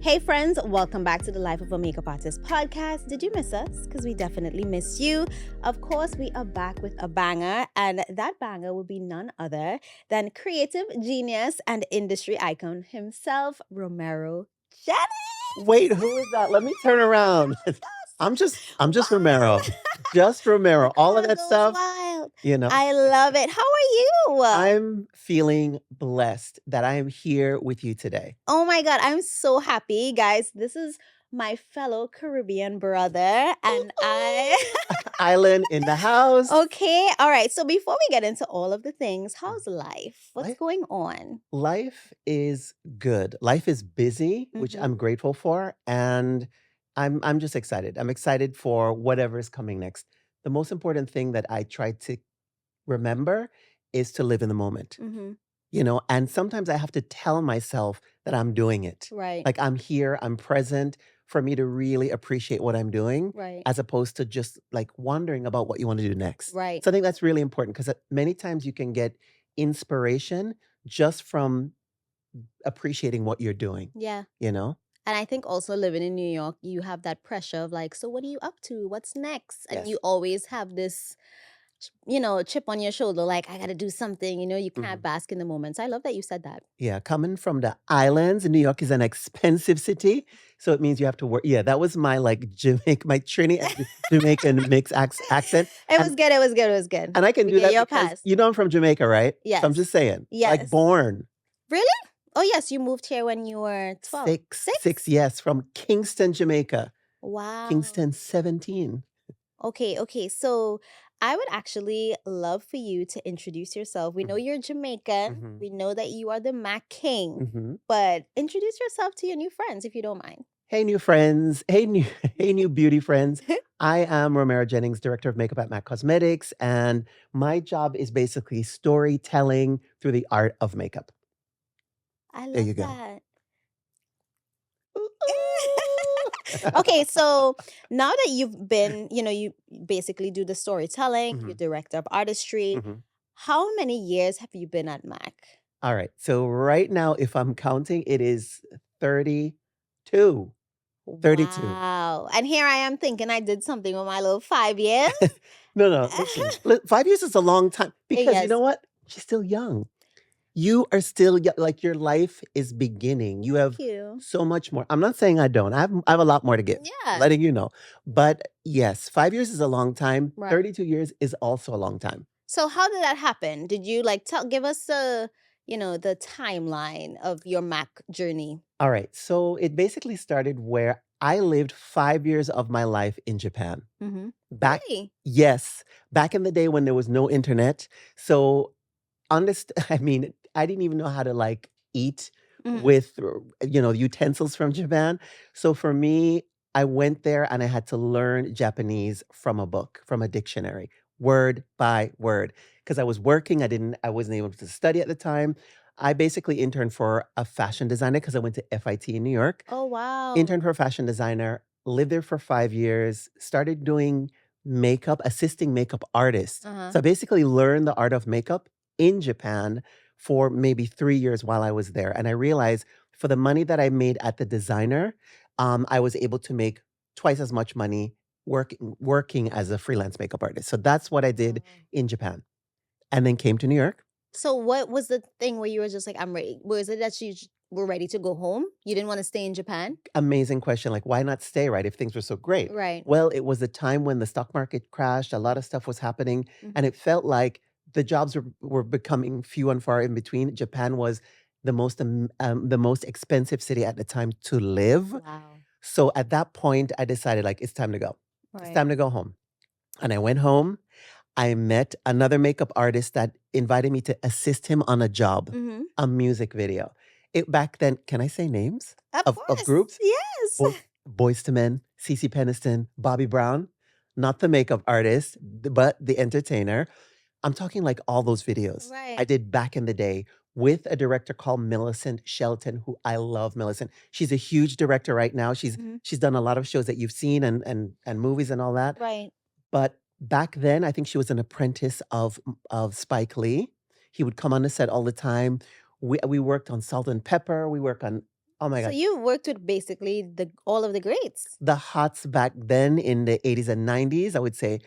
Hey friends, welcome back to the Life of a Makeup Artist podcast. Did you miss us? Because we definitely missed you. Of course, we are back with a banger, and that banger will be none other than creative genius and industry icon himself, Romero Jennings. Wait, who is that? Let me turn around. I'm just Romero. Just Romero. The All of crowd that goes stuff, wild. you know. I love it. How are you? I'm feeling blessed that I am here with you today. Oh my God, I'm so happy, guys. This is my fellow Caribbean brother, and I. Island in the house. Okay, all right. So before we get into all of the things, how's life? What's Life, going on? life is good. Life is busy, which Mm-hmm. I'm grateful for, and I'm just excited. I'm excited for whatever is coming next. The most important thing that I try to remember is to live in the moment. Mm-hmm. And sometimes I have to tell myself that I'm doing it. Right, Like I'm here, I'm present for me to really appreciate what I'm doing right, as opposed to just like wondering about what you want to do next. right. So I think that's really important because many times you can get inspiration just from appreciating what you're doing, Yeah. you know? And I think also living in New York, you have that pressure of like, so what are you up to? What's next? And you Yes. always have this, chip on your shoulder, like, I got to do something, you can't Mhm. bask in the moments. I love that you said that. Yeah, coming from the islands, New York is an expensive city, so it means you have to work. Yeah, that was my like Jamaica, my Trinidad Jamaican mix accent, It was and good. It was good. It was good. and I can We do get that your because pass. I'm from Jamaica, right? So I'm Yes. just saying, like Yes. born Really? Oh, yes. You moved here when you were 12. six, yes, from Kingston, Jamaica, Wow. Kingston 17. Okay. So I would actually love for you to introduce yourself. We know Mhm, you're Jamaican. mhm, We know that you are the Mac King, mhm. but introduce yourself to your new friends if you don't mind. Hey, new friends. Hey, new hey, new beauty friends. I am Romero Jennings, director of makeup at MAC Cosmetics, and my job is basically storytelling through the art of makeup. I There love you go. that. Ooh, ooh. Okay, so now that you've been, you basically do the storytelling, you're Mhm, director of artistry. mhm. How many years have you been at Mac? All right. So right now, if I'm counting, it is 32. 32. Wow. And here I am thinking I did something with my little 5 years. No, no, listen. 5 years is a long time because you know Yes. what? She's still young. You are still young. Like your life is beginning. You Thank have you. so much more. I'm not saying I don't. I have a lot more to give. Yeah. Letting you know. But yes, 5 years is a long time. Right. 32 years is also a long time. So how did that happen? Did you like give us the timeline of your Mac journey? All right. So it basically started where I lived 5 years of my life in Japan. Mm-hmm. Back, Really? yes, back in the day when there was no internet. So I mean, I didn't even know how to like eat Mm-hmm. with utensils from Japan. So for me, I went there and I had to learn Japanese from a book, from a dictionary, word by word. Because I was working, I wasn't able to study at the time. I basically interned for a fashion designer because I went to FIT in New York. Oh wow. Interned for a fashion designer, lived there for 5 years, started doing makeup, assisting makeup artists. Uh-huh. So I basically learned the art of makeup in Japan for maybe 3 years while I was there. And I realized for the money that I made at the designer, I was able to make twice as much money working as a freelance makeup artist. So that's what I did Wow. in Japan. And then came to New York. So what was the thing where you were just like, I'm ready? Was it that you were ready to go home? You didn't want to stay in Japan? Amazing question. Like, why not stay, right? If things were so great. Right. Well, it was a time when the stock market crashed, a lot of stuff was happening, and it felt like the jobs were becoming few and far in between. Japan was the most expensive city at the time to live. Wow. So at that point, I decided like it's time to go. It's Right. time to go home. And I went home. I met another makeup artist that invited me to assist him on a job, Mm-hmm. a music video. Back then, can I say names Of of course. groups? Yes. Boys to Men, CeCe Peniston, Bobby Brown, not the makeup artist, but the entertainer. I'm talking like all those videos I Right. did back in the day with a director called Millicent Shelton, who I love Millicent. She's a huge director right now. She's Mm-hmm. she's done a lot of shows that you've seen and movies and all that. Right. But back then, I think she was an apprentice of Spike Lee. He would come on the set all the time. We worked on Salt and Pepper. We worked on Oh my So God. you worked with basically the all of the greats. The hots back then in the 80s and 90s, I would say.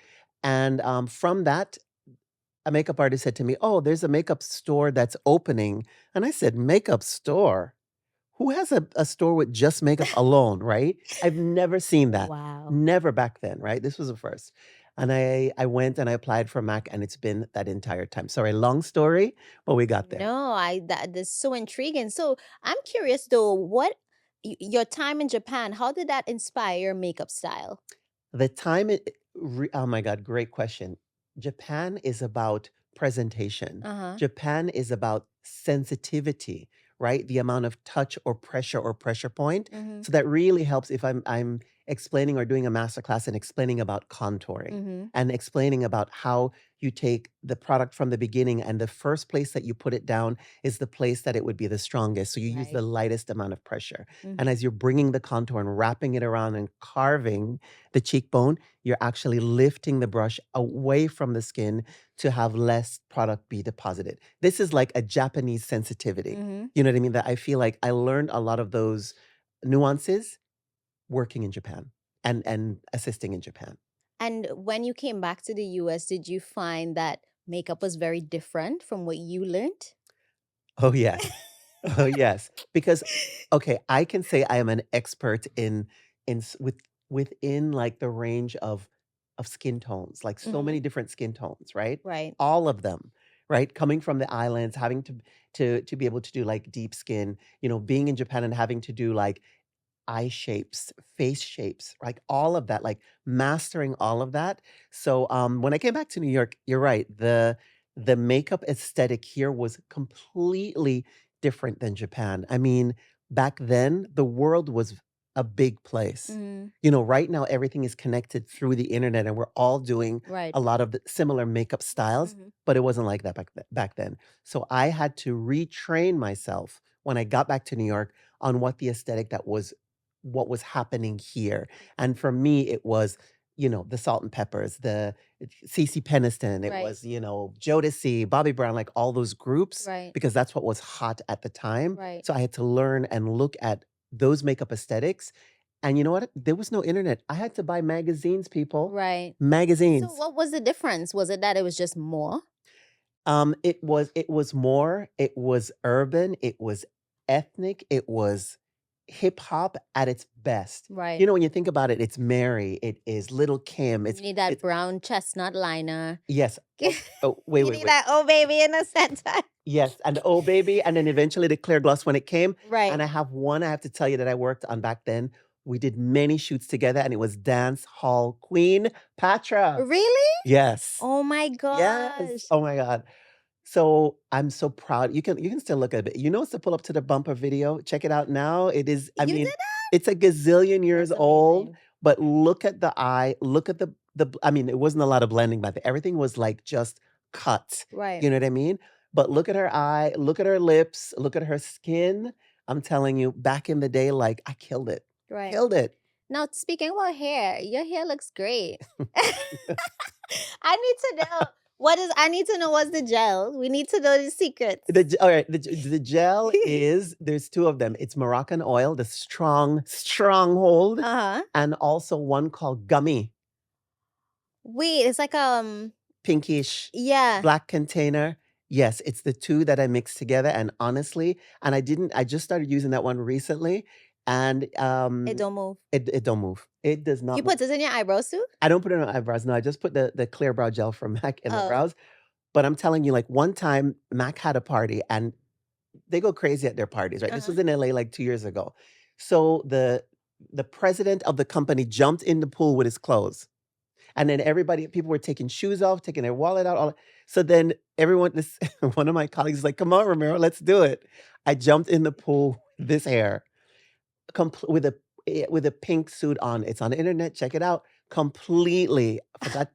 And from that, a makeup artist said to me, "Oh, there's a makeup store that's opening." And I said, "Makeup store? Who has a store with just makeup alone, right?" I've never seen that. Wow. Never back then, right? This was the first. And I went and I applied for Mac, and it's been that entire time. Sorry, long story, but we got there. No, that's so intriguing. So I'm curious though, your time in Japan, how did that inspire your makeup style? The time oh my God, great question. Japan is about presentation. Uh-huh. Japan is about sensitivity, right? The amount of touch or pressure point. Mm-hmm. So that really helps if I'm explaining or doing a master class and explaining about contouring Mm-hmm. and explaining about how you take the product from the beginning and the first place that you put it down is the place that it would be the strongest. So you use the Right. lightest amount of pressure. And Mm-hmm. as you're bringing the contour and wrapping it around and carving the cheekbone, you're actually lifting the brush away from the skin to have less product be deposited. This is like a Japanese sensitivity. Mm-hmm. You know what I mean? That I feel like I learned a lot of those nuances working in Japan and assisting in Japan. And when you came back to the US, did you find that makeup was very different from what you learned? Oh yes. Oh yes. Because okay, I can say I am an expert within like the range of skin tones, like so Mm-hmm. many different skin tones, right? Right. All of them, right? Coming from the islands, having to be able to do like deep skin, being in Japan and having to do like eye shapes, face shapes, like all of that, like mastering all of that. So when I came back to New York, you're right. The makeup aesthetic here was completely different than Japan. I mean, back then the world was a big place. Mm-hmm. Right now everything is connected through the internet and we're all doing Right. a lot of the similar makeup styles, Mm-hmm. but it wasn't like that back then. So I had to retrain myself when I got back to New York on what was happening here. And for me, it was, the Salt and Peppers, the CeCe Peniston, it Right. was, Jodeci, Bobby Brown, like all those groups, Right. because that's what was hot at the time. Right. So I had to learn and look at those makeup aesthetics. And you know what? There was no internet. I had to buy magazines, people. Right. So Magazines. what was the difference? Was it that it was just more? It was more, it was urban, it was ethnic, it was hip hop at its best. Right. When you think about it, it's Mary, it is Little Kim, You need that it's brown chestnut liner. yes. You Oh, wait, wait, need wait. that oh baby in the center. Yes, and Oh Baby, and then eventually the clear gloss when it came. Right. And I have one I have to tell you that I worked on back then. We did many shoots together, and it was Dance Hall Queen Patra. Really? Yes. Oh my Yes. gosh. Oh my God. So I'm so proud. You can still look at it. It's to pull up to the bumper video. Check it out now. It is, I You mean, did that? it's a gazillion years That's old, amazing. but look at the eye, look at I mean, it wasn't a lot of blending back then. Everything was like just cut. Right. You know what I mean? But look at her eye, look at her lips, look at her skin. I'm telling you, back in the day, like I killed it. Right. Killed it. Now speaking about hair, your hair looks great. I need to know I need to know what's the gel. We need to know the secrets. All right, the gel is there's two of them. It's Moroccan oil, the stronghold, Uh-huh. and also one called gummy, Wait, it's like pinkish, yeah. black container. Yes, it's the two that I mixed together. And honestly, and I just started using that one recently, and It don't move. it don't move. It does not You move. put this in your eyebrows too? I don't put it on my eyebrows. No, I just put the clear brow gel from MAC in my Oh. brows. But I'm telling you, like one time MAC had a party and they go crazy at their parties, right? This was in LA like 2 years ago. So the president of the company jumped in the pool with his clothes. And then people were taking shoes off, taking their wallet out. So then one of my colleagues is like, "Come on, Romero, let's do it." I jumped in the pool, this hair, with a pink suit on. It's on the internet. Check it out. Completely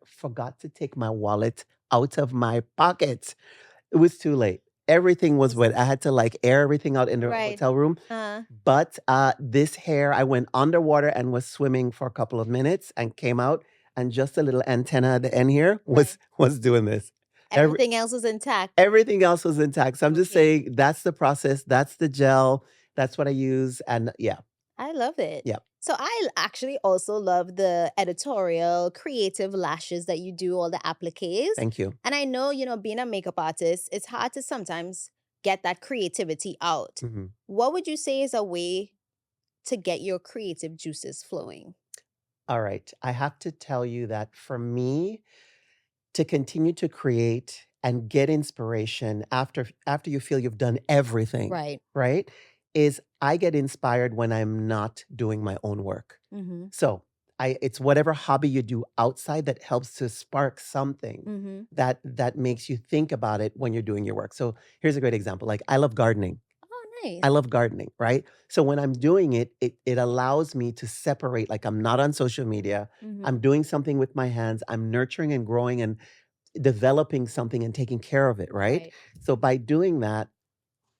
forgot to take my wallet out of my pocket. It was too late. Everything was wet. I had to like air everything out in the Right. hotel room. But this hair, I went underwater and was swimming for a couple of minutes and came out, and just a little antenna at the end here was doing this. Everything else was intact. Everything else was intact. So I'm just Okay. saying that's the process. That's the gel. That's what I use. And yeah, I love it. yeah. So I actually also love the editorial, creative lashes that you do, all the appliques. Thank you. And I know, being a makeup artist, it's hard to sometimes get that creativity out. hmm What would you say is a way to get your creative juices flowing? All right. I have to tell you that for me, to continue to create and get inspiration after you feel you've done everything, Right. right? Is I get inspired when I'm not doing my own work. Mm-hmm. So it's whatever hobby you do outside that helps to spark something Mm-hmm. that makes you think about it when you're doing your work. So here's a great example. Like I love gardening. Oh, nice. I love gardening, right? So when I'm doing it, it allows me to separate. Like I'm not on social media. Mm-hmm. I'm doing something with my hands. I'm nurturing and growing and developing something and taking care of it, right? Right. So by doing that,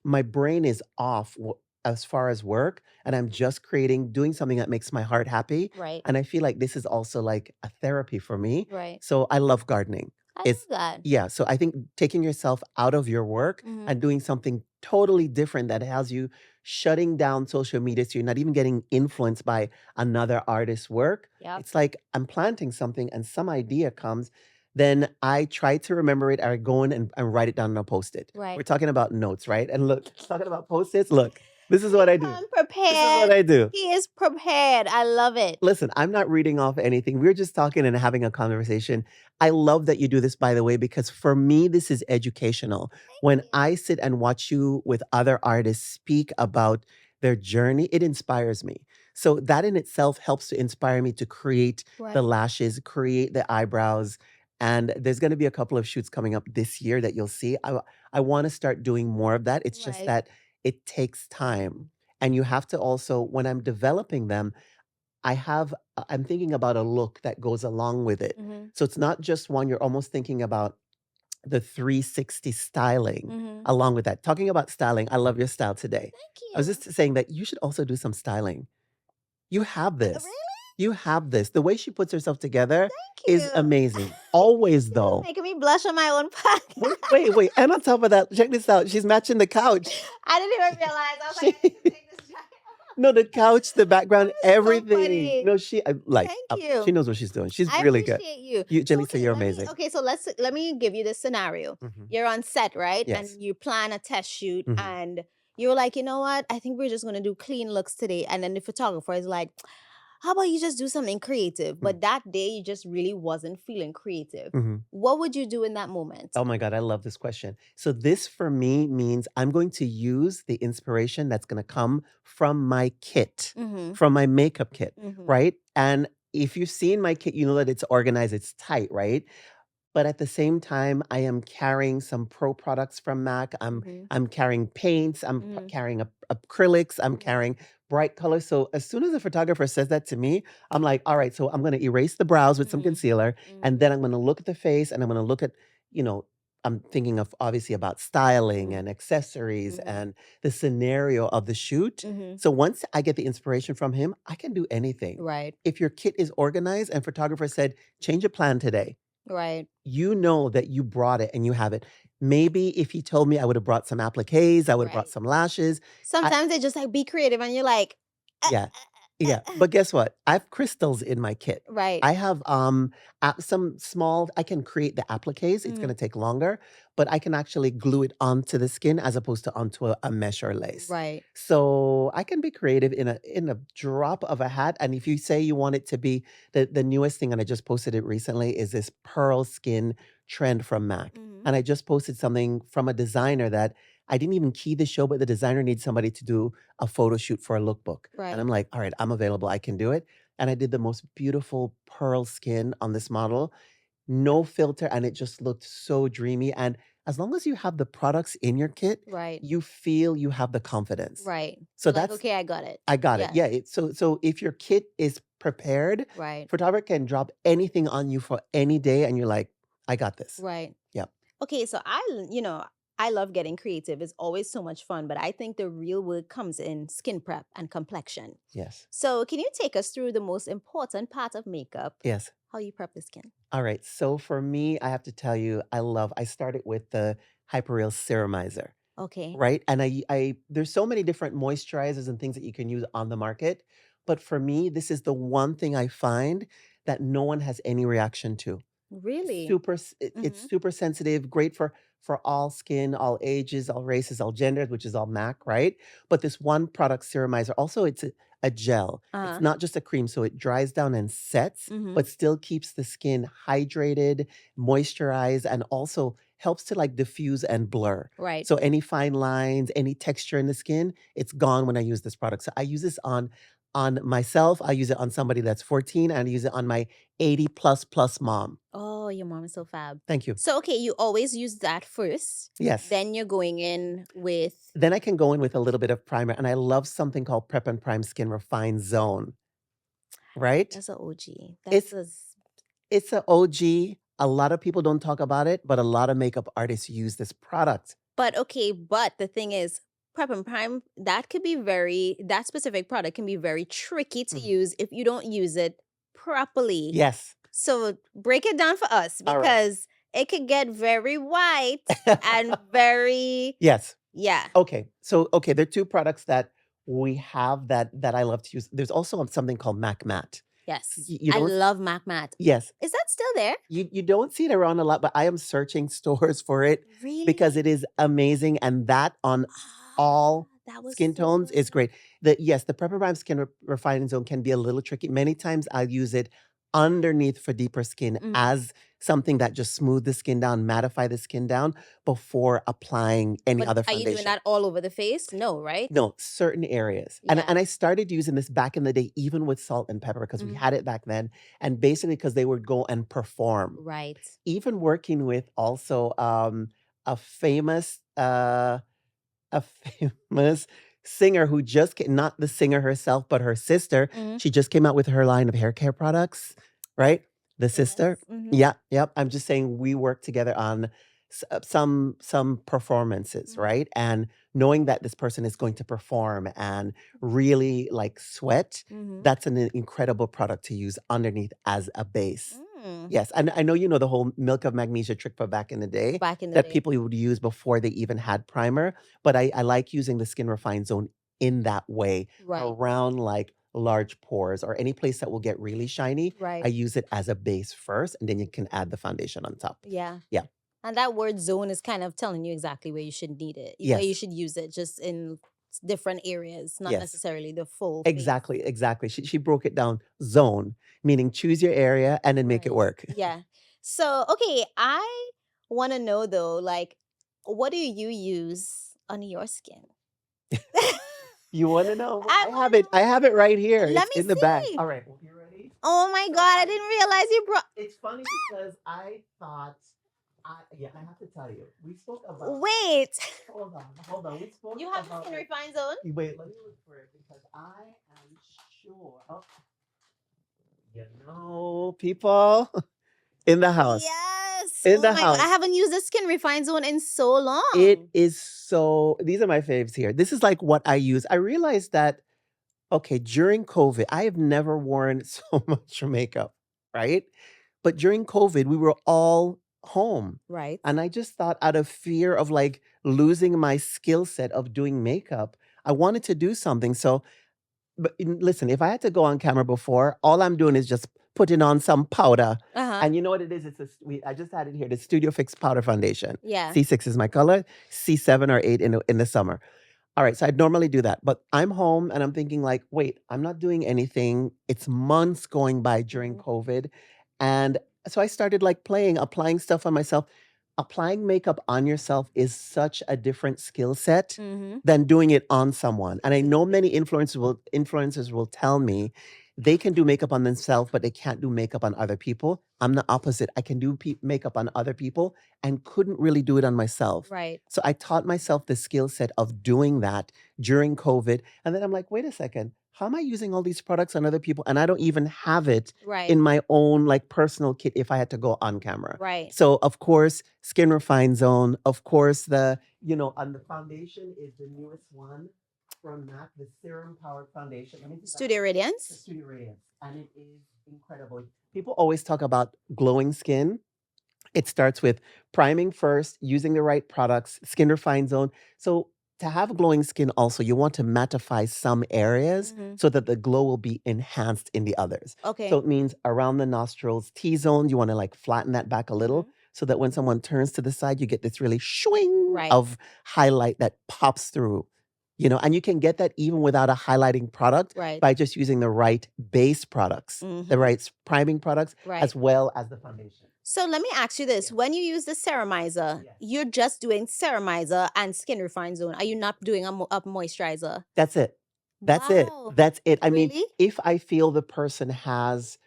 my brain is off as far as work, and I'm just creating, doing something that makes my heart happy. Right. And I feel like this is also like a therapy for me. Right. So I love gardening. I It's, love that. yeah. So I think taking yourself out of your work Mm-hmm. and doing something totally different that has you shutting down social media so you're not even getting influenced by another artist's work. Yep. It's like I'm planting something and some idea comes, then I try to remember it. I go in and write it down and I'll post it. Right. We're talking about notes, right? And look, talking about post-its, look, this is what I do. Come This is what prepared. I do. He is prepared. I love it. Listen, I'm not reading off anything. We're just talking and having a conversation. I love that you do this, by the way, because for me, this is educational. When I sit and watch you with other artists speak about their journey, it inspires me. So that in itself helps to inspire me to create the Right. lashes, create the eyebrows. And there's going to be a couple of shoots coming up this year that you'll see. I want to start doing more of that. It's just Right. that it takes time. And you have to also, when I'm developing them, I'm thinking about a look that goes along with it. Mm-hmm. So it's not just one, you're almost thinking about the 360 styling Mm-hmm. along with that. Talking about styling, I love your style today. Thank I was you. just saying that you should also do some styling. You have this. Really? You have this. The way she puts herself together Thank is you. amazing. Always This is though. making me blush on my own podcast. Wait. And on top of that, check this out. She's matching the couch. I didn't even realize. I was like, I need to take this jacket off. No, the couch, the background, That is so everything. funny. No, Thank she you. knows what she's doing. She's I really good. appreciate you. You, So Jaleesa, you're amazing. so let me give you this scenario. Mhm. You're on set, right? Yes. And you plan a test shoot Mhm. and you're like, you know what? I think we're just gonna do clean looks today. And then the photographer is like, how about you just do something creative? But that day you just really wasn't feeling creative. Mhm. What would you do in that moment? Oh my God, I love this question. So this for me means I'm going to use the inspiration that's going to come from my kit, Mm-hmm. from my makeup kit, Mm-hmm. right? And if you've seen my kit, you know that it's organized, it's tight, right? But at the same time, I am carrying some pro products from MAC. Mm-hmm. I'm carrying paints. I'm Mm-hmm. carrying acrylics. I'm Mhm. carrying bright colors. So as soon as the photographer says that to me, I'm like, all right. So I'm going to erase the brows with some Mhm. concealer, and then I'm going to look at the face, and I'm going to look at, you know, I'm thinking of obviously about styling Mhm. and accessories Mhm. and the scenario of the shoot. Mm-hmm. So once I get the inspiration from him, I can do anything. Right. If your kit is organized and photographer said, change your plan today, Right. you know that you brought it and you have it. Maybe if he told me I would have brought some appliques, I would have brought Right. some lashes. Sometimes they just like be creative and you're like, Yeah. Yeah. But guess what? I have crystals in my kit. right. I have some small, I can create the appliques. It's Mhm. gonna take longer, but I can actually glue it onto the skin as opposed to onto a mesh or lace. Right. So I can be creative in a drop of a hat. And if you say you want it to be the newest thing, and I just posted it recently, is this pearl skin trend from MAC. Mhm. And I just posted something from a designer that I didn't even key the show, but the designer needs somebody to do a photo shoot for a lookbook. Right. And I'm like, all right, I'm available. I can do it. And I did the most beautiful pearl skin on this model, no filter, and it just looked so dreamy. And as long as you have the products in your kit, Right. you feel you have the confidence. Right. So You're like, that's okay, I got it. I got it. Yes. Yeah. So if your kit is prepared, Right. photographer can drop anything on you for any day, and you're like, I got this. Right. Yep. Okay, so I love getting creative. It's always so much fun, but I think the real work comes in skin prep and complexion. Yes. So, can you take us through the most important part of makeup? Yes. How you prep the skin? All right. So for me, I have to tell you, I started with the Hyperreal Serumizer. Okay. right? And I there's so many different moisturizers and things that you can use on the market, but for me, this is the one thing I find that no one has any reaction to. Really? It's Mm-hmm. super sensitive, great for all skin, all ages, all races, all genders, which is all MAC, right? But this one product serumizer, also it's a gel. It's Uh-huh. not just a cream, so it dries down and sets, Mm-hmm. but still keeps the skin hydrated, moisturized, and also helps to like diffuse and blur. Right. So any fine lines, any texture in the skin, it's gone when I use this product. So I use this on myself. I use it on somebody that's 14, and I use it on my 80 plus mom. Oh, your mom is so fab. Thank you. So okay, you always use that first. Yes. Then you're going in with Then I can go in with a little bit of primer, and I love something called Prep and Prime Skin Refine Zone, right? that's a OG. That's It's a it's a OG. A lot of people don't talk about it, but a lot of makeup artists use this product. but okay, but the thing is, prep and prime, that specific product can be very tricky to Mhm. use if you don't use it properly. Yes. So break it down for us All right. because it could get very white and very Yes. yeah. Okay. So okay, there are two products that we have that I love to use. There's also something called Mac Matte. Yes. You I don't love Mac Matte. Yes. Is that still there? You don't see it around a lot, but I am searching stores for it because Really? it is amazing, and that on all That was skin so tones good. is great. The Prep and Prime Skin Refining Zone can be a little tricky. Many times I use it underneath for deeper skin Mhm. as something that just smooth the skin down, mattify the skin down before applying any But other are you doing foundation. that all over the face? No, right? No, certain areas. And Yeah. I started using this back in the day, even with salt and pepper, because we Mhm. had it back then. And basically, because they would go and perform. Right. Even working with also a famous a famous singer who just not the singer herself, but her sister. Mhm. She just came out with her line of hair care products, right? The Yes. sister. Mhm. Yeah, yep. I'm just saying we worked together on some performances, Mhm. right? And knowing that this person is going to perform and really like sweat, Mhm. that's an incredible product to use underneath as a base. Mm. Yes, and I know you know the whole milk of magnesia trick for back in the day Back in the that day. people would use before they even had primer, but I like using the Skin Refine Zone in that way Right. around like large pores or any place that will get really shiny. Right. I use it as a base first, and then you can add the foundation on top. Yeah. Yeah. And that word zone is kind of telling you exactly where you should need it, where you Yes. should use it, just in different areas, not Yes. necessarily the full face. Exactly. Exactly. She broke it down. Zone, meaning choose your area and then make it Right. work. Yeah. So, okay, I want to know though, like, what do you use on your skin? You want to know? I I have want it. I have it right here. to. Let It's me in the bag. see. All right. Well, you ready? Oh my So God, I didn't realize you brought. it's funny because I thought, yeah, I have to tell you, we spoke about. Wait. Hold on. We spoke You have the about. skin refine zone? Wait, let me look for it because I am sure. Oh, people in the house, Yes. in Oh the my God. I house. haven't used the skin refine zone in so It long. is so. These are my faves here. This is like what I use. I realized that okay, during COVID, I have never worn so much makeup, right? But during COVID, we were all home. Right. And I just thought, out of fear of like losing my skill set of doing makeup, I wanted to do something. So, listen, if I had to go on camera before, all I'm doing is just putting on some powder. Uh-huh. And you know what it is? I just had it here, the Studio Fix Powder Foundation. Yeah. C6 is my color, C7 or 8 in the summer. All right, so I'd normally do that, but I'm home and I'm thinking like, wait, I'm not doing anything. It's months going by during Mhm. COVID. And so I started like applying stuff on myself. Applying makeup on yourself is such a different skill set Mhm. than doing it on someone. And I know many influencers will tell me they can do makeup on themselves, but they can't do makeup on other people. I'm the opposite. I can do makeup on other people and couldn't really do it on myself. Right. So I taught myself the skill set of doing that during COVID. And then I'm like, wait a second, how am I using all these products on other people? And I don't even have it Right. in my own like personal kit if I had to go on camera. Right. So of course, Skin Refine Zone, of course, on the foundation is the newest one from MAC, the Serum Powered Foundation. Let me see if I Studio the Radiance. Studio Radiance. And it is incredible. People always talk about glowing skin. It starts with priming first, using the right products, skin refine zone. So to have glowing skin also, you want to mattify some areas Mm-hmm. so that the glow will be enhanced in the others. Okay. So it means around the nostrils, T-zone, you want to like flatten that back a little so that when someone turns to the side, you get this really swing Right. of highlight that pops through. And you can get that even without a highlighting product Right. by just using the right base products, the Mhm. right priming products, Right. as well as the foundation. So let me ask you this. Yeah. When you use the ceramizer, Yes. you're just doing ceramizer and skin refine zone. Are you not doing a moisturizer? That's it. That's it. Wow. That's it. I mean, Really? if I feel the person has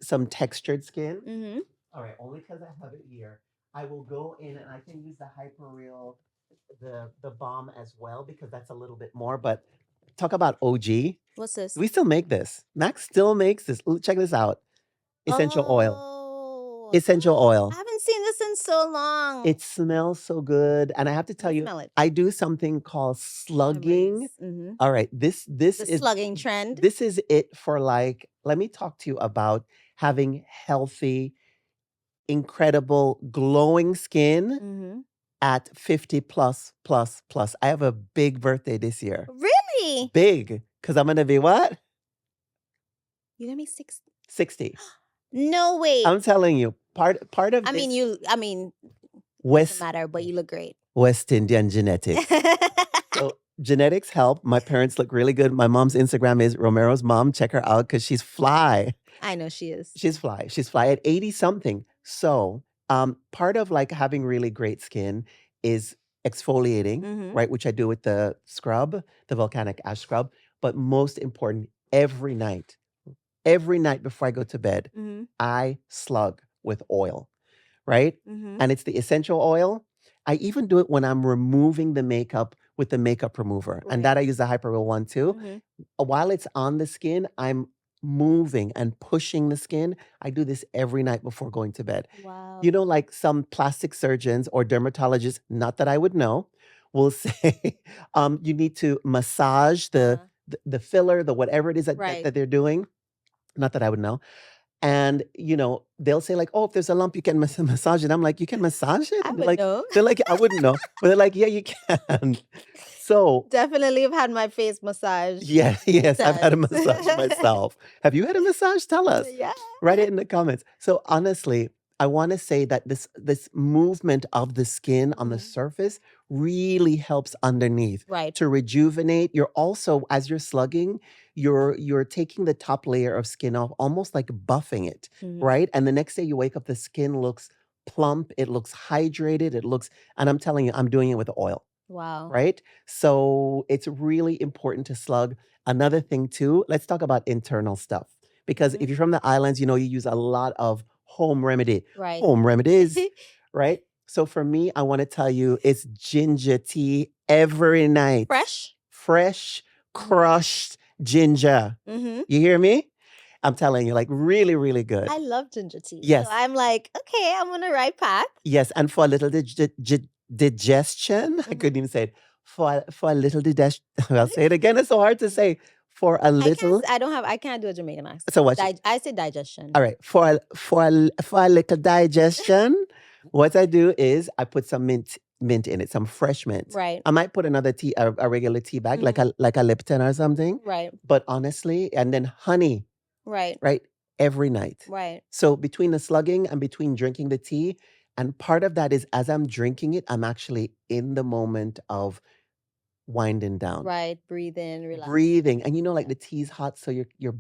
some textured skin, Mm-hmm. all right, only because I have it here, I will go in and I can use the Hyperreal, the balm as well because that's a little bit more. But talk about OG. What's this? We still make this. Max still makes this. Check this out. Essential oil. Oh, Essential oil. I haven't seen this in so long. It smells so good. And I have to tell you, smell it. I do something called slugging. Mm-hmm. All right, this The is slugging trend. this is it for like, let me talk to you about having healthy, incredible, glowing skin Mm-hmm. at 50 plus, plus, plus. I have a big birthday this year. Really? Big, because I'm going to be what? You're gonna be 60. 60. No way. I'm telling you, part of I this mean, doesn't West matter, but you look great. West Indian genetics. So genetics help. My parents look really good. My mom's Instagram is Romero's mom. Check her out because she's fly. I know she is. She's fly. She's fly at 80 something. So part of like having really great skin is exfoliating, Mhm. right? Which I do with the scrub, the volcanic ash scrub. But most important, every night before I go to bed, Mhm. I slug with oil, right? Mhm. And it's the essential oil. I even do it when I'm removing the makeup with the makeup remover. And Right. that I use the Hyperreal one too. Mhm. While it's on the skin, I'm moving and pushing the skin. I do this every night before going to bed. Wow. Like some plastic surgeons or dermatologists, not that I would know, will say you need to massage the filler, the whatever it is Right. that they're doing. Not that I would know. And, they'll say like, "Oh, if there's a lump, you can massage it." I'm like, "You can massage it?" I And would know. they're like, "I wouldn't know." But they're like, "Yeah, you can." So, Definitely have had my face massaged. yeah, yes, I've had a Times. massage myself. Have you had a massage? Tell us. Yeah. Write it in the comments. So honestly, I want to say that this movement of the skin on the Mhm. surface really helps underneath Right. to rejuvenate. You're also, as you're slugging, you're taking the top layer of skin off, almost like buffing it, Mhm. right? And the next day you wake up, the skin looks plump, it looks hydrated, and I'm telling you, I'm doing it with oil, Wow. right? So it's really important to slug. Another thing too, let's talk about internal stuff. Because Mhm. if you're from the islands, you use a lot of home remedy. Right. Home remedies, right? So for me, I want to tell you it's ginger tea every night. Fresh, crushed ginger. Mm-hmm. You hear me? I'm telling you, like really, really good. I love ginger tea. Yes. So I'm like, okay, I'm on the right path. Yes, and for a little digestion, I Mhm. couldn't even say it. For a little digestion, I'll say it again. It's so hard to say. For a little, I can't do a Jamaican accent. so what? I say digestion. All right, for a little digestion, what I do is I put some mint in it, some fresh mint. Right. I might put another tea, a regular tea bag, like a Lipton or something. Right. But honestly, and then honey, Right. right, every night. Right. So between the slugging and between drinking the tea, and part of that is as I'm drinking it, I'm actually in the moment of winding down. Right. Breathing, relax. Breathing. And like the tea's hot, so you're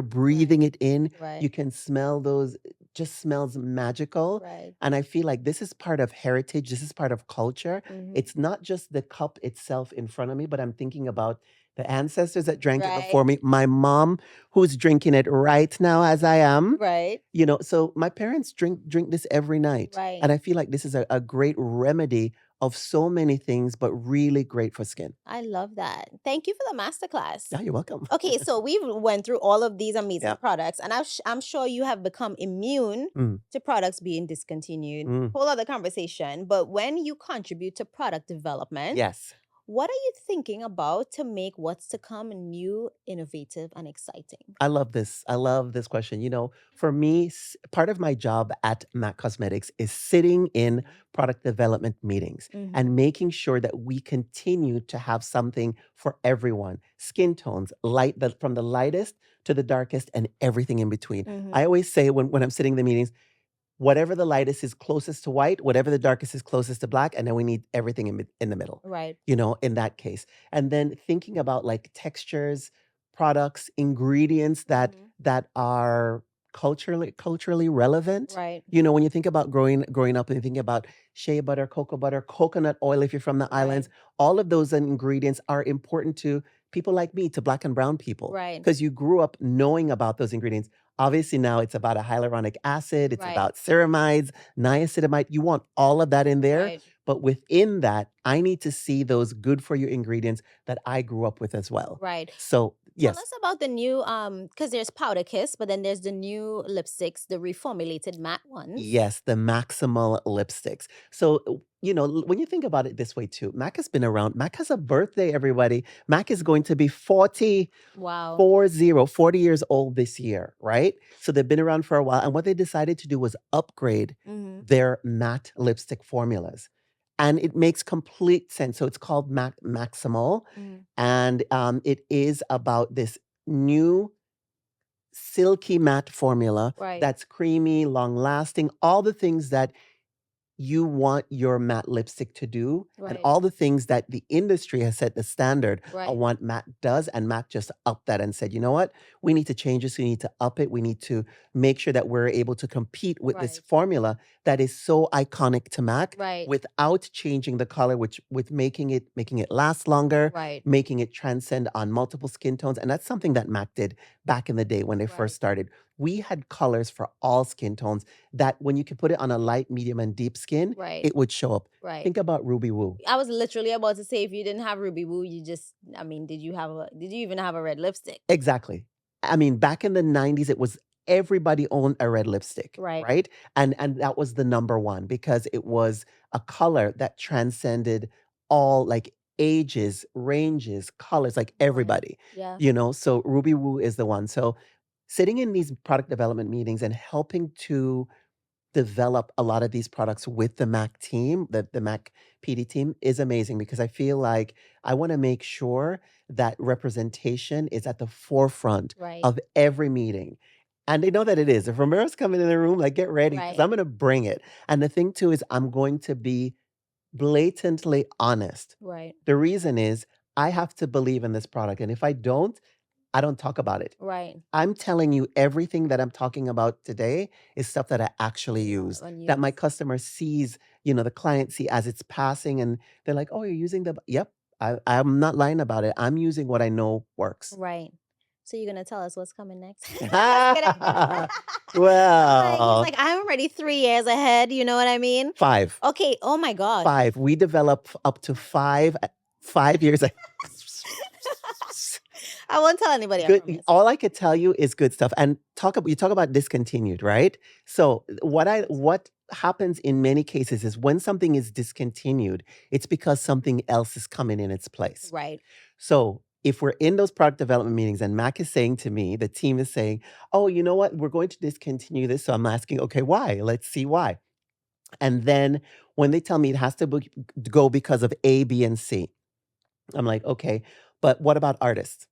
breathing it in. Right. You can smell those, it just smells magical. Right. And I feel like this is part of heritage, this is part of culture. Mhm. It's not just the cup itself in front of me, but I'm thinking about the ancestors that drank it Right. before me. My mom, who's drinking it right now as I am. Right. So my parents drink this every night. Right. And I feel like this is a great remedy of so many things, but really great for skin. I love that. Thank you for the masterclass. Yeah, you're welcome. Okay, so we went through all of these amazing Yeah. products, and I'm sure you have become immune Mm. to products being discontinued. Mm. Whole other conversation. But when you contribute to product development, Yes. What are you thinking about to make what's to come new, innovative, and exciting? I love this. I love this question. For me, part of my job at MAC Cosmetics is sitting in product development meetings Mm-hmm. and making sure that we continue to have something for everyone. Skin tones, from the lightest to the darkest, and everything in between. Mm-hmm. I always say when I'm sitting in the meetings, whatever the lightest is closest to white, whatever the darkest is closest to black, and then we need everything in the middle, Right. in that case. And then thinking about like textures, products, ingredients that Mm-hmm. that are culturally relevant. Right. When you think about growing up and you think about shea butter, cocoa butter, coconut oil if you're from the Right. islands, all of those ingredients are important to people like me, to black and brown people, Right. because you grew up knowing about those ingredients. Obviously, now it's about a hyaluronic acid, it's Right. about ceramides, niacinamide. You want all of that in there. Right. But within that, I need to see those good for you ingredients that I grew up with as well. Right. So, Tell yes, us about the new because there's Powder Kiss, but then there's the new lipsticks, the reformulated matte ones. yes, the Maximal lipsticks. So, when you think about it this way too, Mac has been around. Mac has a birthday, everybody. Mac is going to be Wow. 40 years old this year, right? So they've been around for a while. And what they decided to do was upgrade Mm-hmm. their matte lipstick formulas. And it makes complete sense. So it's called Maximal. Mm-hmm. And it is about this new silky matte formula Right. that's creamy, long lasting, all the things that you want your matte lipstick to do, and Right. all the things that the industry has set the standard Right. on what matte does. And matte just upped that and said, you know what? We need to change this. We need to up it. We need to make sure that we're able to compete with this Right. formula that is so iconic to MAC Right. without changing the color, which with making it last longer, Right. making it transcend on multiple skin tones. And that's something that MAC did back in the day when they Right. first started. We had colors for all skin tones that when you could put it on a light, medium, and deep skin, Right. it would show up. Right. Think about Ruby Woo. I was literally about to say if you didn't have Ruby Woo, did you even have a red lipstick? Exactly. I mean, back in the 90s, it was everybody owned a red lipstick, Right. right? And that was the number one because it was a color that transcended all like ages, ranges, colors, like Right. everybody. Yeah. So Ruby Woo is the one. So sitting in these product development meetings and helping to develop a lot of these products with the Mac team, the Mac PD team is amazing because I feel like I want to make sure that representation is at the forefront Right. of every meeting. And they know that it is. If Romero's coming in the room, like get ready because Right. I'm going to bring it. And the thing too is I'm going to be blatantly honest. Right. The reason is I have to believe in this product. And if I don't talk about it. Right. I'm telling you everything that I'm talking about today is stuff that I actually use, that my customer sees, the client see as it's passing and they're like, "Oh, you're using Yep, I'm not lying about it. I'm using what I know works." Right. So you're gonna tell us what's coming next? Just kidding. I'm Well, like I'm already 3 years ahead. You know what I mean? 5. Okay. Oh my gosh. 5. We develop up to 5 years. I won't tell anybody. I Good. promise. All I could tell you is good stuff. And you talk about discontinued, right? So what happens in many cases is when something is discontinued, it's because something else is coming in its place. Right. So if we're in those product development meetings and Mac is saying to me, the team is saying, "Oh, you know what? We're going to discontinue this." So I'm asking, "Okay, why? Let's see why." And then when they tell me it has to go because of A, B, and C, I'm like, "Okay, but what about artists?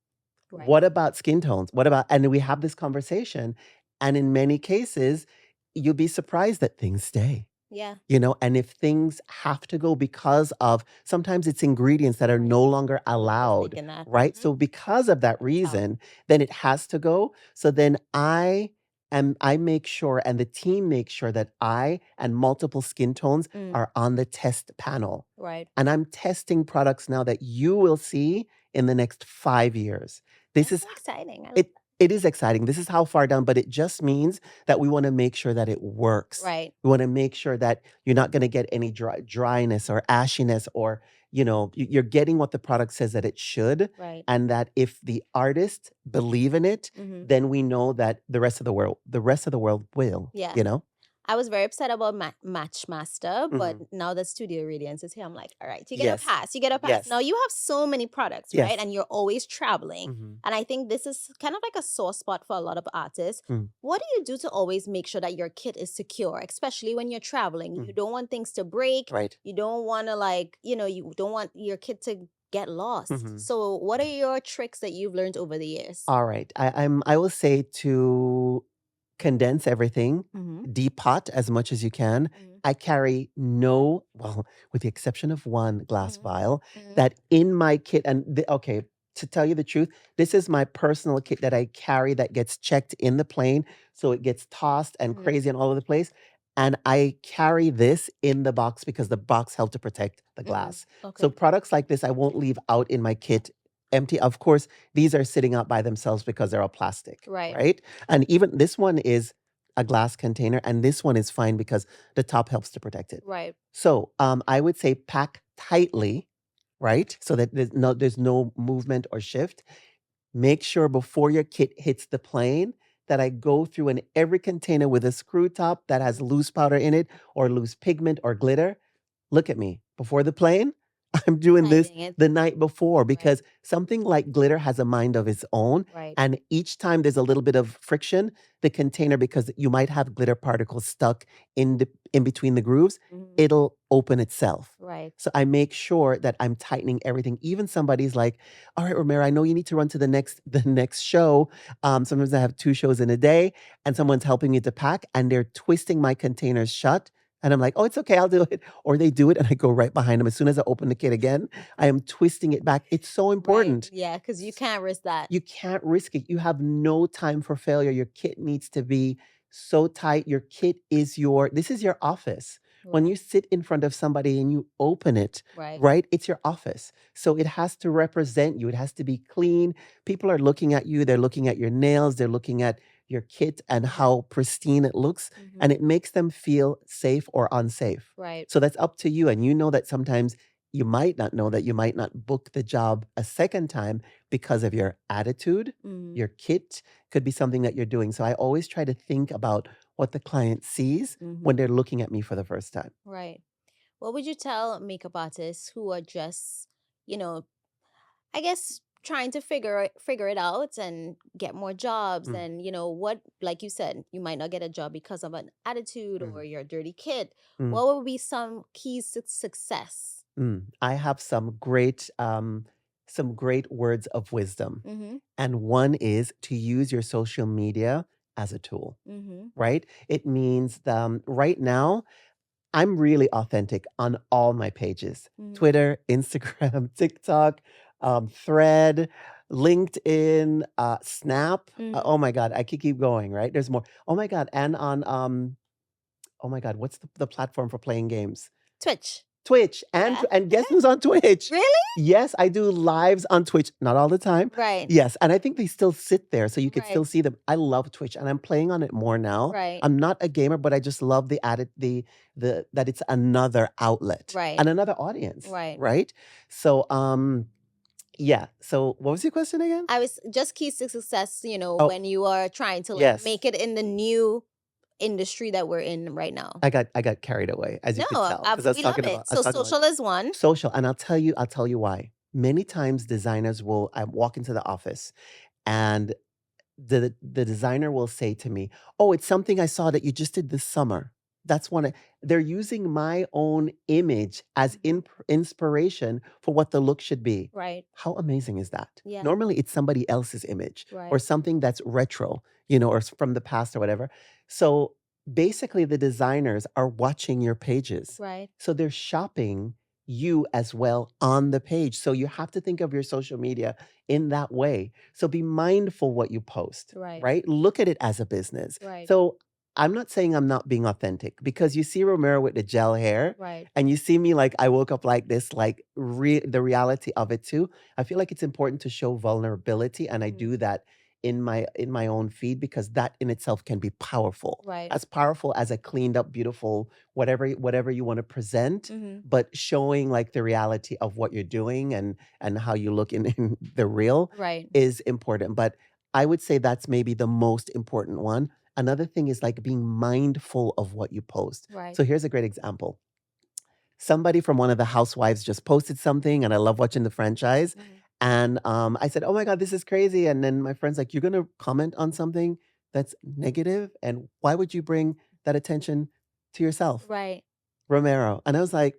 Right. What about skin tones? What about," and we have this conversation, and in many cases, you'll be surprised that things stay. Yeah. And if things have to go because of sometimes it's ingredients that are Right. no longer I was just allowed, thinking that. right? Mhm. So because of that That's how. reason, then it has to go. So then I make sure and the team makes sure that I and multiple skin tones Mm. are on the test panel. Right. And I'm testing products now that you will see in the next 5 years. This That's is so exciting. I love it it is exciting. This is how far down, but it just means that we want to make sure that it works. Right. We want to make sure that you're not going to get any dryness or ashiness or, you're getting what the product says that it should. Right. And that if the artist believe in it, Mhm. then we know that the rest of the world will, Yeah. I was very upset about Matchmaster, but Hmm. now that Studio Radiance is here, I'm like, all right, you get a Yes. pass. You get a pass. Now Yes. you have so many products, right? Yes. And you're always traveling. Hmm. And I think this is kind of like a sore spot for a lot of artists. Mm. What do you do to always make sure that your kit is secure, especially when you're traveling? You Mm. don't want things to break. Right. You don't want to, like, you don't want your kit to get lost. Hmm. So, what are your tricks that you've learned over the years? All right. I will say to condense everything, Mm-hmm. depot as much as you can. I carry no, well, with the exception of one glass Mm-hmm. vial, Mm-hmm. that in my kit, and okay, to tell you the truth, this is my personal kit that I carry that gets checked in the plane. So it gets tossed and Mm-hmm. crazy and all over the place. And I carry this in the box because the box helped to protect the Mm-hmm. glass. So Okay. products like this, I won't leave out in my kit empty. Of course, these are sitting out by themselves because they're all plastic, Right. right? And even this one is a glass container, and this one is fine because the top helps to protect it. Right. So I would say pack tightly, right? So that there's no movement or shift. Make sure before your kit hits the plane that I go through in every container with a screw top that has loose powder in it or loose pigment or glitter. Look at me. Before the plane, I'm doing this Tightening it. the night before Right. because something like glitter has a mind of its own. Right. And each time there's a little bit of friction, the container, because you might have glitter particles stuck in between the grooves, Mm-hmm. it'll open itself. Right. So I make sure that I'm tightening everything. Even somebody's like, all right, Romero, I know you need to run to the next show. Sometimes I have 2 shows in a day, and someone's helping me to pack, and they're twisting my containers shut. And I'm like, oh, it's okay, I'll do it. Or they do it, and I go right behind them. As soon as I open the kit again, I am twisting it back. It's so Right. important. Yeah, because you can't risk that. You can't risk it. You have no time for failure. Your kit needs to be so tight. Your kit is this is your office. When Right. you sit in front of somebody and you open it, Right. right? It's your office. So it has to represent you. It has to be clean. People are looking at you. They're looking at your nails. They're looking at your kit and Mhm. how pristine it looks. Mhm. And it makes them feel safe or unsafe. Right. So that's up to you. And you know that sometimes you might not know that you might not book the job a second time because of your attitude. Mhm. Your kit could be something that you're doing. So I always try to think about what the client sees Mhm. when they're looking at me for the first time. Right. What would you tell makeup artists who are just, I guess trying to figure it out and get more jobs, Mm, and what, like you said, you might not get a job because of an attitude mm, or your dirty kid. mm, What would be some keys to success? I have some great words of wisdom. Mm-hmm. And one is to use your social media as a tool, Mm-hmm. right? It means right now I'm really authentic on all my pages: Mm-hmm. Twitter, Instagram, TikTok, Thread, LinkedIn, Snap. Mm-hmm. Oh my God, I could keep going, right? There's more. Oh my God. And on, oh my God, what's the platform for playing games? Twitch. Twitch. And, Yeah. and guess who's on Twitch? Really? Yes, I do lives on Twitch, not all the time. Right. Yes, and I think they still sit there so you could Right. still see them. I love Twitch and I'm playing on it more now. Right. I'm not a gamer, but I just love the added the that it's another outlet Right. and another audience, Right. right? So yeah. So what was your question again? I was just keys to success, Oh, when you are trying to yes. make it in the new industry that we're in right now. I got carried away, as you could No, tell, because I was we love talking it. about So social is one. social, and I'll tell you why. Many times designers will I walk into the office and the designer will say to me, "Oh, it's something I saw that you just did this summer." That's one. They're using my own image as inspiration for what the look should be. Right. How amazing is that? Yeah. Normally, it's somebody else's image or Right. something that's retro, or from the past or whatever. So basically, the designers are watching your pages. Right. So they're shopping you as well on the page. So you have to think of your social media in that way. So be mindful what you post, Right. right? Look at it as a business. Right. So I'm not saying I'm not being authentic because you see Romero with the gel hair Right. and you see me like I woke up like this, like the reality of it too. I feel like it's important to show vulnerability, and I Mhm. do that in my own feed because that in itself can be powerful. Right. As powerful as a cleaned up, beautiful, whatever you want to present, Mm-hmm. but showing like the reality of what you're doing and how you look in the real Right. is important. But I would say that's maybe the most important one. Another thing is like being mindful of what you post. Right. So here's a great example. Somebody from one of the housewives just posted something, and I love watching the franchise. Mhm. And I said, "Oh my God, this is crazy." And then my friend's like, "You're going to comment on something that's negative? And why would you bring that attention to yourself, Right. Romero?" And I was like,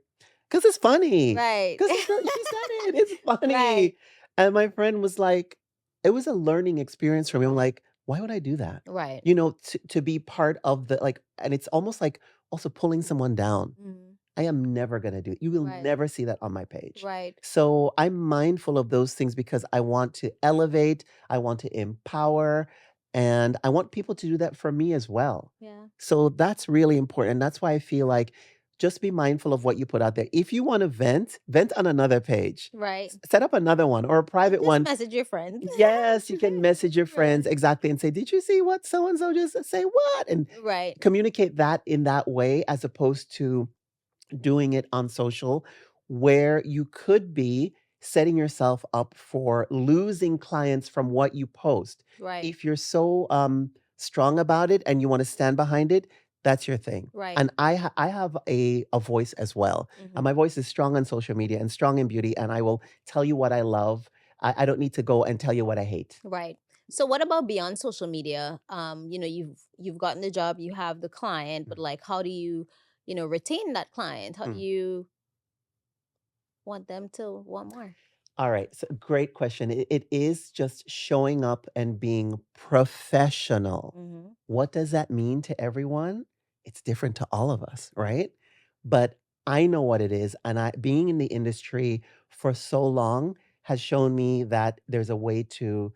"Because it's funny. Right. Because she said it. It's Right. funny." And my friend was like, it was a learning experience for me. I'm like, why would I do that? Right. To be part of the like, and it's almost like also pulling someone down. Mhm. I am never gonna do it. You will Right. never see that on my page. Right. So I'm mindful of those things because I want to elevate, I want to empower, and I want people to do that for me as well. Yeah. So that's really important. That's why I feel like just be mindful of what you put out there. If you want to vent, vent on another page. Right. Set up another one or a private Just one. message your friends. Yes, you can message your Right. friends exactly and say, "Did you see what so and so just say what?" And Right. communicate that in that way as opposed to doing it on social where you could be setting yourself up for losing clients from what you post. Right. If you're so strong about it and you want to stand behind it, that's your thing. Right. And I have a voice as well. And Mhm. my voice is strong on social media and strong in beauty. And I will tell you what I love. I don't need to go and tell you what I hate. Right. So what about beyond social media? You've gotten the job, you have the client, but Mm, like how do you, retain that client? How do mm. you want them to want more? All right. So great question. It is just showing up and being professional. Mm-hmm. What does that mean to everyone? It's different to all of us, right? But I know what it is. And I being in the industry for so long has shown me that there's a way to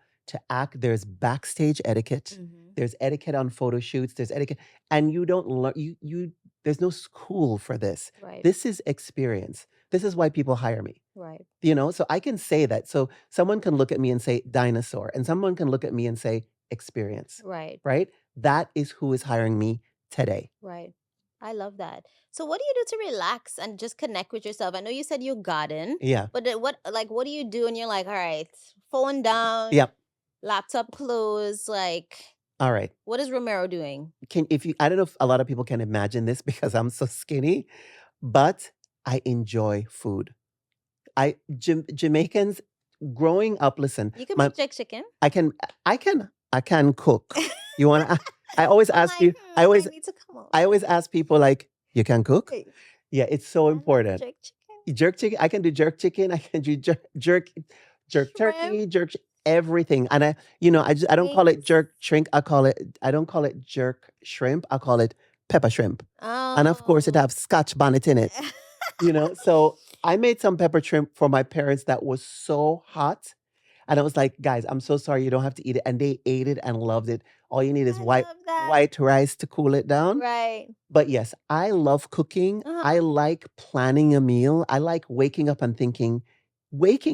act. There's backstage etiquette. Mm-hmm. There's etiquette on photo shoots. There's etiquette. And you don't learn you there's no school for this. Right. This is experience. This is why people hire me. Right. So I can say that. So someone can look at me and say dinosaur, and someone can look at me and say experience, Right. right? That is who is hiring me today. Right. I love that. So what do you do to relax and just connect with yourself? I know you said you garden, Yeah. but what do you do and you're like, all right, phone down, Yep. laptop closed, like All right. what is Romero doing? Can if you I don't know if a lot of people can imagine this because I'm so skinny, but I enjoy food. Jamaicans growing up, listen, You can my make jerk chicken. I can I can cook. You want to I always I'm ask like, you I always I need to come I over. always ask people like, "You can cook?" Hey, Yeah, it's so I love important. jerk chicken. Jerk chicken, I can do jerk chicken, I can do jerk Shrimp, turkey, everything. And I don't call it wings. jerk shrink, I don't call it jerk shrimp, I call it pepper shrimp. And of course it Oh. have scotch bonnet in it. So I made some pepper shrimp for my parents that was so hot. And I was like, guys, I'm so sorry you don't have to eat it. And they ate it and loved it. All you need is I love that. white rice to cool it down. Right. But yes, I love cooking. I Uh-huh. like planning a meal. I like waking up and thinking, what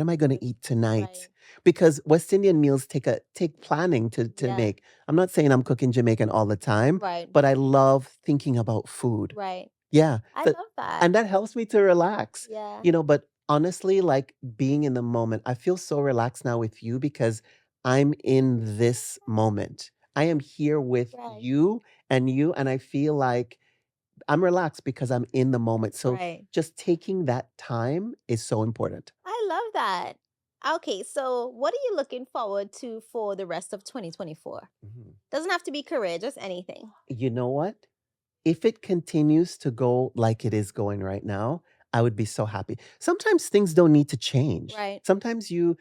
am I going to eat tonight? Right. Because West Indian meals take planning to Yeah. make. I'm not saying I'm cooking Jamaican all the time, Right. but I love thinking about food. Right. Yeah. I That, love that. and that helps me to relax. Yeah. But honestly, like being in the moment, I feel so relaxed now with you because I'm in this moment. I am here with Right. you, and I feel like I'm relaxed because I'm in the moment. So Right. just taking that time is so important. I love that. Okay, so what are you looking forward to for the rest of 2024? Mhm. Doesn't have to be career, just anything. You know what? If it continues to go like it is going right now, I would be so happy. Sometimes things don't need to change. Right. Sometimes you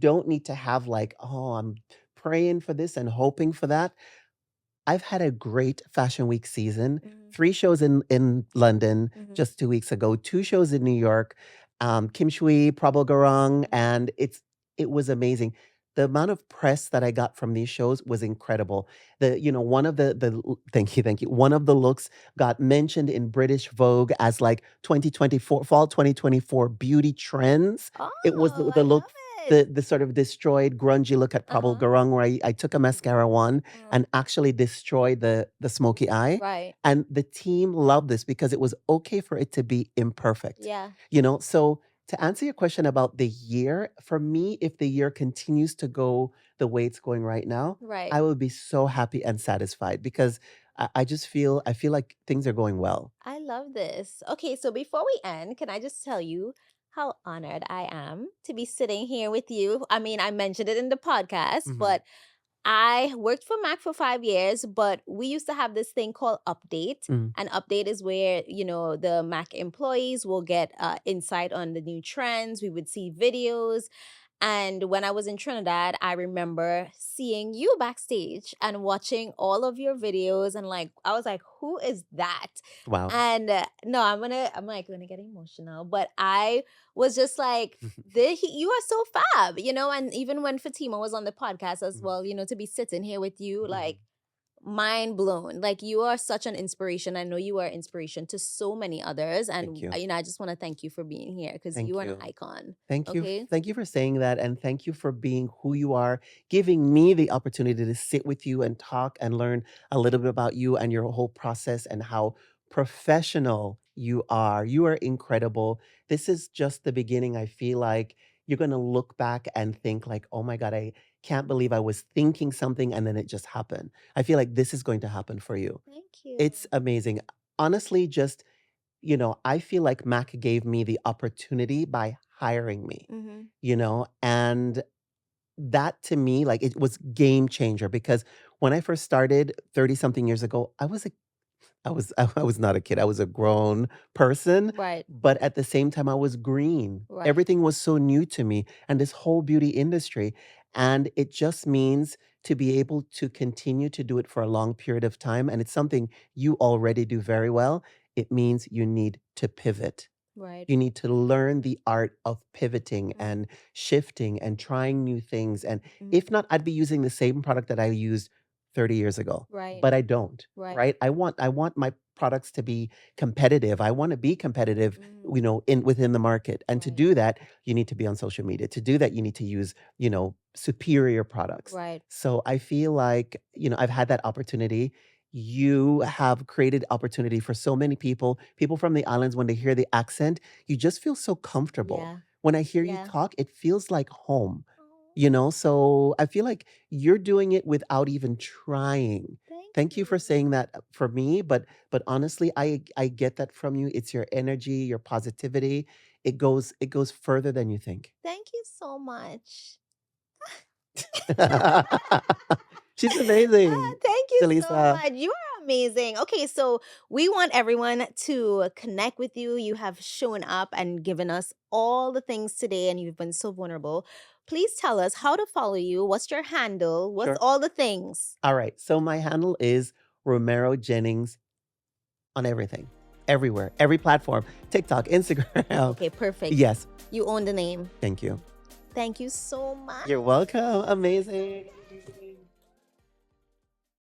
don't need to have like, oh, I'm praying for this and hoping for that. I've had a great Fashion Week season. Mm-hmm. 3 shows in London Mm-hmm. just 2 weeks ago, 2 shows in New York, Kim Shui, Prabal Gurung, and it was amazing. The amount of press that I got from these shows was incredible. One of thank you. One of the looks got mentioned in British Vogue as like 2024, fall 2024 beauty trends. It was Oh, the I love look, it. the sort of destroyed, grungy look at Prabal Uh-huh. Gurung, where I took a mascara wand Mm. and actually destroy the smoky eye. Right. And the team loved this because it was okay for it to be imperfect. Yeah. So to answer your question about the year, for me, if the year continues to go the way it's going right now, Right. I will be so happy and satisfied because I just I feel like things are going well. I love this. Okay, so before we end, can I just tell you how honored I am to be sitting here with you? I mean, I mentioned it in the podcast, Hmm. but I worked for Mac for 5 years, but we used to have this thing called Update. Mm. And Update is where, the Mac employees will get insight on the new trends. We would see videos. And when I was in Trinidad, I remember seeing you backstage and watching all of your videos. And like, I was like, who is that? Wow. And no, I'm like gonna get emotional, but I was just like, you are so fab, and even when Fatima was on the podcast as Mhm. well, to be sitting here with you, Mhm. like mind blown. Like you are such an inspiration. I know you are inspiration to so many others. Thank And you. I just want to thank you for being here because you Thank are an you. icon. Thank you. Okay. Thank you for saying that. And thank you for being who you are, giving me the opportunity to sit with you and talk and learn a little bit about you and your whole process and how professional you are. You are incredible. This is just the beginning. I feel like you're going to look back and think like, oh my God, I can't believe I was thinking something and then it just happened. I feel like this is going to happen for you. Thank you. It's amazing. Honestly, just I feel like Mac gave me the opportunity by hiring me, Mm-hmm. and that to me, like, it was game changer because when I first started 30 something years ago, I was not a kid. I was a grown person, Right. but at the same time, I was green. Right. Everything was so new to me and this whole beauty industry. And it just means to be able to continue to do it for a long period of time. And it's something you already do very well. It means you need to pivot. Right. You need to learn the art of pivoting Mm-hmm. and shifting and trying new things. And Mm-hmm. if not, I'd be using the same product that I used 30 years ago, Right. but I don't, Right. right? I want my products to be competitive. I want to be competitive, Mm, in within the market. And to right. do that, you need to be on social media. To do that, you need to use, superior products. Right. So I feel like, I've had that opportunity. You have created opportunity for so many people. People from the islands, when they hear the accent, you just feel so comfortable. Yeah. When I hear you Yeah. talk, it feels like home. Oh, So I feel like you're doing it without even trying. thank Thank you you. for saying that for me, but honestly, I get that from you. It's your energy, your positivity. It goes further than you think. Thank you so much. She's amazing, Thank you so Jaleesa. much. You are amazing. Okay, so we want everyone to connect with you. You have shown up and given us all the things today, and you've been so vulnerable. Please tell us how to follow you. What's your handle? What's Sure. all the things? All right. So my handle is Romero Jennings on everything, everywhere, every platform, TikTok, Instagram. Okay, perfect. Yes. You own the name. Thank you. Thank you so much. You're welcome. Amazing.